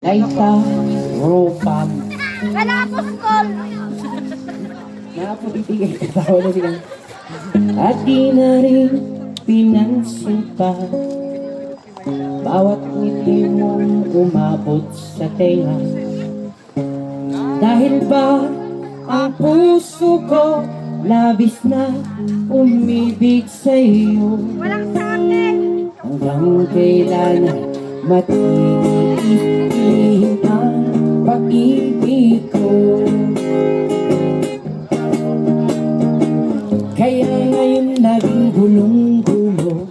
Aita Ropam. Kailangan po school. Napabibigay ka tao na sila. At di na rin pinansin pa bawat ngiti mong umabot sa tenga. Dahil ba ang puso ko labis na umibig sa'yo? Walang sakin. Hanggang kailan matitiis ang pag-ibig ko? Kaya ngayon naging gulong-gulo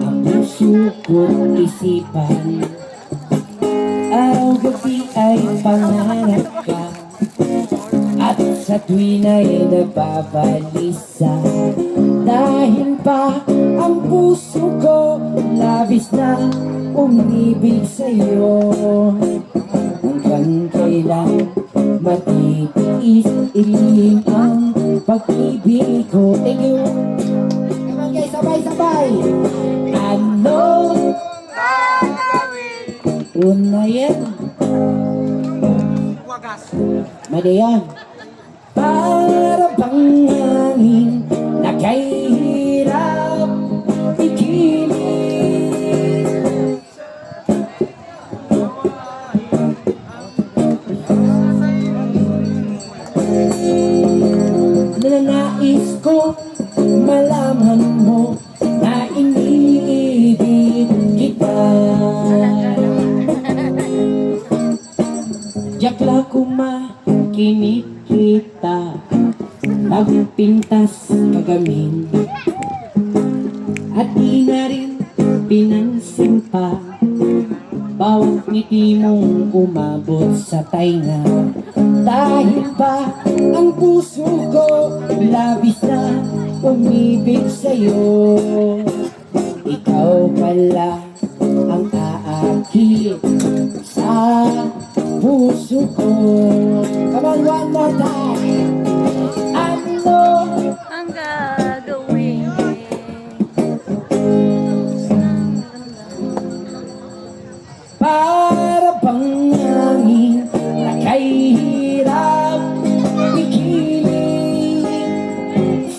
ang puso ko't isipan. Araw-gabi ay pangarap ka at sa tuwin ay nababalisa. Dahil pa ang puso ko labis na umibig sa'yo. Hanggang kailan matitiis ilim ang pag-ibig ko? Thank you. Come on guys, sabay-sabay. Ano una yan? Madayan. Para bang hangin na kahirap ikilig. Nananais ko malaman mo na iniibig kita. Jakla ko makinig kita, nagpintas kagamin, at di na rin pinansin pa bawat ngiti mong umabot sa tainga. Dahil ba ang puso ko labis na umibig sa'yo? Ikaw pala ang aakit sa puso ko. Come on, one more time. Ano Ang gagawin? para bang hangin na kahirap ikilig?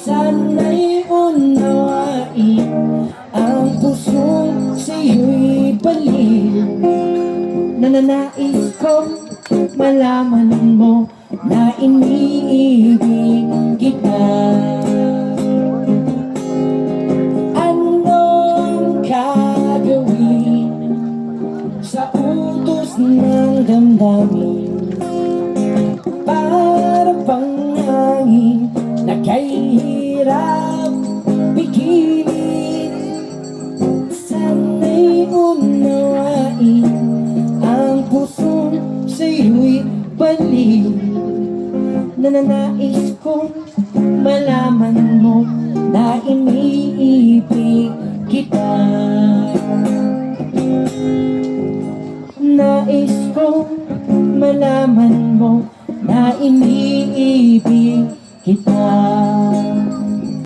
Sana'y unawain ang pusong sa'yo'y baliw. Nananais kong malaman mo na iniibig kita. Anong gagawin sa utos ng damdamin? Para bang hangin na kahirap pigilin. Sana'y unawain ang pusong sa'yo'y baliw. Nananais kong malaman mo na iniibig kita. Nais kong malaman mo na iniibig kita.